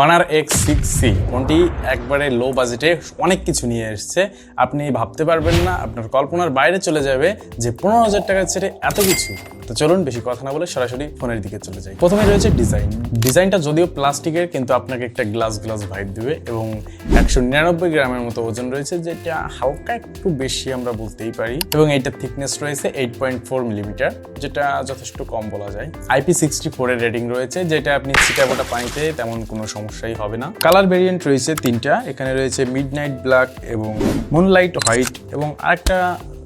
Honor X6C ফোনটি একবারে লো বাজেটে অনেক কিছু নিয়ে এসেছে। আপনি ভাবতে পারবেন না, আপনার কল্পনার বাইরে চলে যাবে যে 15,000 টাকার ছেড়ে এত কিছু। তো চলুন বেশি কথা না বলে সরাসরি ফোনের দিকে চলে যাই। প্রথমে রয়েছে ডিজাইনটা যদিও প্লাস্টিকের, কিন্তু আপনাকে একটা গ্লাস ভাইব দেবে এবং 199 গ্রামের মতো ওজন রয়েছে, যেটা হালকা একটু বেশি আমরা বলতেই পারি, এবং এইটার থিকনেস রয়েছে 8.4 মিলিমিটার, যেটা যথেষ্ট কম বলা যায়। IP64 এর রেটিং রয়েছে, যেটা আপনি ছিটাফোটা পানিতে তেমন কোনো সমস্যাই হবে না। কালার ভেরিয়েন্ট রয়েছে 3টা, এখানে রয়েছে মিডনাইট ব্ল্যাক এবং মুনলাইট হোয়াইট, এবং আরেকটা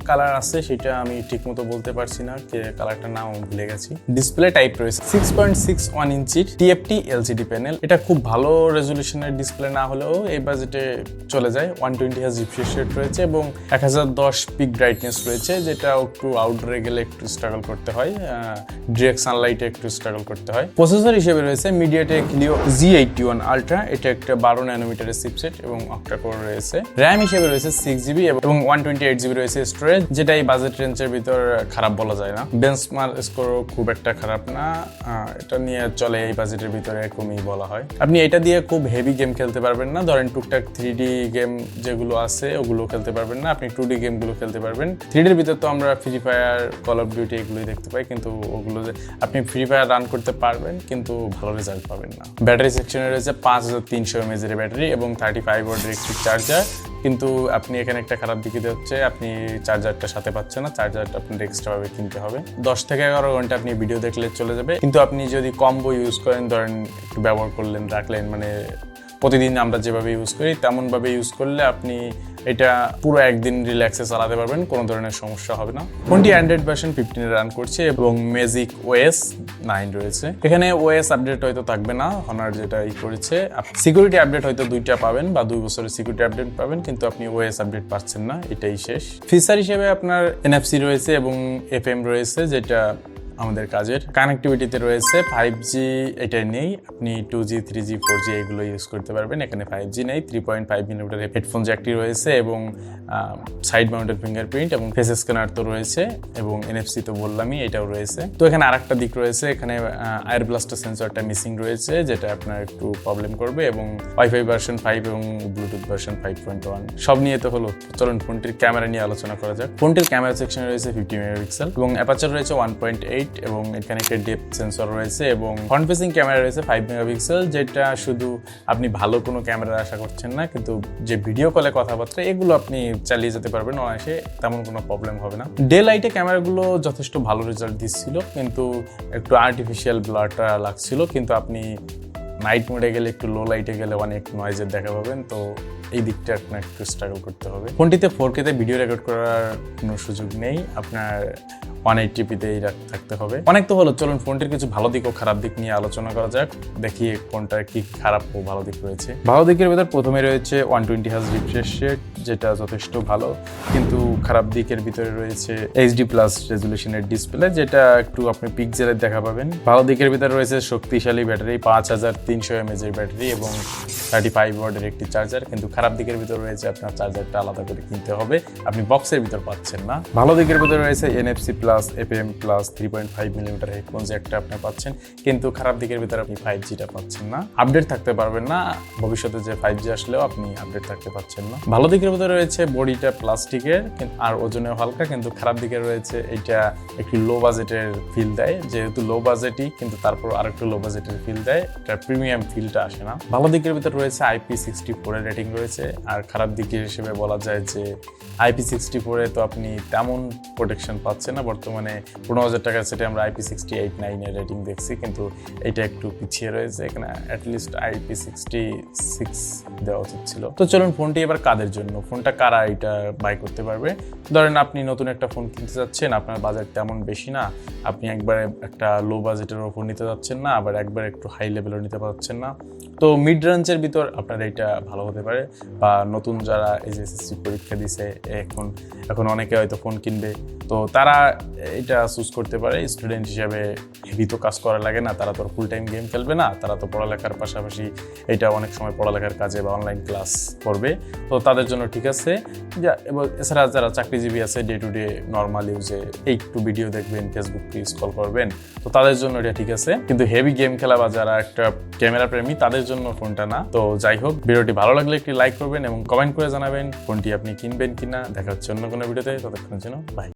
কালার আছে সেটা আমি ঠিকমতো বলতে পারছি না, কালারটার নাম আমি ভুলে গেছি। ডিসপ্লে টাইপ রয়েছে 6.61 ইঞ্চির TFT LCD প্যানেল। এটা খুব ভালো রেজলিউশনের ডিসপ্লে না হলেও এই বাজেটে চলে যায়। 120 Hz রিফ্রেশ রেট রয়েছে এবং 1010 পিক ব্রাইটনেস রয়েছে, যেটা একটু আউটডোরে গেলে একটু স্ট্রাগল করতে হয়, ডিরেক্ট সানলাইটে একটু স্ট্রাগল করতে হয়। প্রসেসর হিসেবে রয়েছে MediaTek Helio G81 Ultra, এটা একটা 12 ন্যানোমিটারের চিপসেট এবং অক্টা কোর রয়েছে। র্যাম হিসেবে রয়েছে 6GB এবং 128GB রয়েছে স্টোরেজ, যেটা এই বাজেট রেঞ্জের ভিতর খারাপ বলা যায় না। বেঞ্চমার্ক স্কোরও খুব একটা খারাপ না, এটা নিয়ে চলে এই বাজেটের ভিতরে এরকমই বলা হয়। আপনি এটা দিয়ে খুব হেভি গেম খেলতে পারবেন না, ধরেন টুকটাক 3D গেম যেগুলো আছে ওগুলো খেলতে পারবেন না, আপনি 2D গেমগুলো খেলতে পারবেন। 3Dর ভিতর তো আমরা free fire, call of duty এগুলোই দেখতে পাই, কিন্তু ওগুলো আপনি ফ্রি ফায়ার রান করতে পারবেন কিন্তু ভালো রেজাল্ট পাবেন না। ব্যাটারি সেকশনে রয়েছে 5300 mAh এর ব্যাটারি এবং 35 ওয়াটের একটি চার্জার, কিন্তু আপনি এখানে একটা খারাপ দিকে হচ্ছে আপনি চার্জারটা সাথে পাচ্ছেন না, চার্জারটা আপনার এক্সট্রা ভাবে কিনতে হবে। 10 থেকে 11 ঘন্টা আপনি ভিডিও দেখলে চলে যাবে, কিন্তু আপনি যদি কম্বো ইউজ করেন, ধরেন একটু ব্যবহার করলেন রাখলেন, মানে প্রতিদিন আমরা যেভাবে ইউজ করি তেমনভাবে ইউজ করলে আপনি এটা পুরো একদিন রিল্যাক্সে চালাতে পারবেন, কোনো ধরনের সমস্যা হবে না। ফোনটি অ্যান্ড্রয়েড ভার্সন 15 রান করছে এবং ম্যাজিক OS 9 রয়েছে। এখানে OS আপডেট হয়তো থাকবে না, হনার যেটা করেছে। সিকিউরিটি আপডেট হয়তো 2টা পাবেন বা 2 বছরের সিকিউরিটি আপডেট পাবেন, কিন্তু আপনি OS আপডেট পাচ্ছেন না, এটাই শেষ। ফিচার হিসেবে আপনার NFC রয়েছে এবং FM রয়েছে, যেটা আমাদের কাজের। কানেক্টিভিটিতে রয়েছে 5G, এটা নেই, আপনি 2G 3G 4G এগুলো ইউজ করতে পারবেন। এখানে 5G নেই। 3.5 মিলিমিটার হেডফোন জ্যাকটি রয়েছে এবং সাইড মাউন্টেড ফিঙ্গারপ্রিন্ট এবং ফেস স্ক্যানার তো রয়েছে, এবং NFC তো বললামই, এটাও রয়েছে। তো এখানে আরেকটা দিক রয়েছে, এখানে এয়ার ব্লাস্টার সেন্সরটা মিসিং রয়েছে, যেটা আপনার একটু প্রবলেম করবে, এবং ওয়াইফাই ভার্সন 5 এবং ব্লুটুথ ভার্সন 5.1 সব নিয়ে তো হলো। চলুন ফোনটির ক্যামেরা নিয়ে আলোচনা করা যাক। ফোনটির ক্যামেরা সেকশনে রয়েছে 50 মেগাপিক্সেল এবং অ্যাপারচার রয়েছে 1.8, এবং এখানে একটা ডেপথ সেন্সর রয়েছে, এবং ফ্রন্ট ফেসিং ক্যামেরা রয়েছে 5 মেগাপিক্সেল, যেটা শুধু আপনি ভালো কোনো ক্যামেরা আশা করছেন না, কিন্তু যে ভিডিও কলে কথাবার্তা এগুলো আপনি চালিয়ে যেতে পারবেন অনায়াসে, তেমন কোনো প্রবলেম হবে না। ডে লাইটে ক্যামেরাগুলো যথেষ্ট ভালো রেজাল্ট দিচ্ছিল, কিন্তু একটু আর্টিফিশিয়াল ব্লারটা লাগছিল, কিন্তু আপনি নাইট মোডে গেলে, একটু লো লাইটে গেলে অনেক নয়েজের দেখা পাবেন, তো এই দিকটা আপনার একটু স্ট্রাগল করতে হবে। ফোনটিতে 4K-তে ভিডিও রেকর্ড করার কোনো সুযোগ নেই, আপনার 180pতেই থাকতে হবে। অনেক তো হলো, চলুন ফোনটির কিছু ভালো দিক ও খারাপ দিক নিয়ে আলোচনা করা যাক, দেখি কোনটার কি খারাপ ও ভালো দিক রয়েছে। ভালো দিকের ভেতর প্রথমে রয়েছে 120 Hz রিফ্রেশ রেট, যেটা যথেষ্ট ভালো, কিন্তু খারাপ দিকের ভিতরে রয়েছে HD+ রেজলিউশনের ডিসপ্লে, যেটা একটু আপনি পিক্সেলের দেখা পাবেন। ভালো দিকের ভিতরে রয়েছে শক্তিশালী ব্যাটারি, 5300 mAh এর ব্যাটারি এবং 35 ওয়াটের একটি চার্জার, কিন্তু খারাপ দিকের ভিতর রয়েছে আপনার চার্জারটা আলাদা করে কিনতে হবে, আপনি বক্সের ভিতর পাচ্ছেন না। ভালো দিকের ভিতরে রয়েছে NFC+, FM+, 3.5 মিলিমিটার হেডফোন জ্যাকটা আপনি পাচ্ছেন, কিন্তু খারাপ দিকের ভিতরে আপনি 5Gটা পাচ্ছেন না, আপডেট থাকতে পারবেন না, ভবিষ্যতে যে 5G আসলেও আপনি আপডেট থাকতে পাচ্ছেন না। ভালো দিকের ভিতরে রয়েছে বডিটা প্লাস্টিকের আর ওজনেও হালকা, কিন্তু খারাপ দিকে রয়েছে এটা একটু লো বাজেটের ফিল দেয়, যেহেতু লো বাজেটই কিন্তু তারপর আরেকটু লো বাজেটের ফিল দেয়, এটা প্রিমিয়াম ফিলটা আসে না। ভালো দিকের ভিতরে রয়েছে IP64 এর রেটিং রয়েছে, আর খারাপ দিকের হিসেবে বলা যায় যে IP64 এ তো আপনি তেমন প্রোটেকশন পাচ্ছেন না। বর্তমানে 15,000 টাকার সেটে আমরা IP68-9 এর রেটিং দেখছি, কিন্তু এটা একটু পিছিয়ে রয়েছে, এখানে অ্যাটলিস্ট IP66 দেওয়া উচিত ছিল। তো চলুন ফোনটি এবার কাদের জন্য, ফোনটা কারা এটা বাই করতে পারবে। ধরেন আপনি নতুন একটা ফোন কিনতে যাচ্ছেন, আপনার বাজেট তেমন বেশি না, আপনি একবারে একটা লো বাজেটেরও ফোন নিতে যাচ্ছেন না, আবার একবার একটু হাই লেভেলও নিতে পারছেন না, তো মিড রেঞ্জের ভিতর আপনার এটা ভালো হতে পারে। বা নতুন যারা SSC পরীক্ষা দিছে, এখন অনেকে হয়তো ফোন কিনবে, তো তারা এটা চুজ করতে পারে। স্টুডেন্ট হিসাবে হেভি তো কাজ করা লাগে না, তারা তো ফুল টাইম গেম খেলবে না, তারা তো পড়ালেখার পাশাপাশি এটা অনেক সময় পড়ালেখার কাজে বা অনলাইন ক্লাস করবে, তো তাদের জন্য ঠিক আছে। এবং এছাড়া যারা চাকরিজীবী আছে, ডে টু ডে নর্মাল ইউজে একটু ভিডিও দেখবেন, ফেসবুক স্ক্রল করবেন, তো তাদের জন্য এটা ঠিক আছে। কিন্তু হেভি গেম খেলা বা যারা একটা ক্যামেরা প্রেমী, তাদের জন্য ফোনটা না। তো যাই হোক, ভিডিওটি ভালো লাগলে একটি লাইক করবেন এবং কমেন্ট করে জানাবেন ফোনটি আপনি কিনবেন কিনা। দেখা হচ্ছে অন্য কোনো ভিডিওতে, ততক্ষণের জন্য বাই।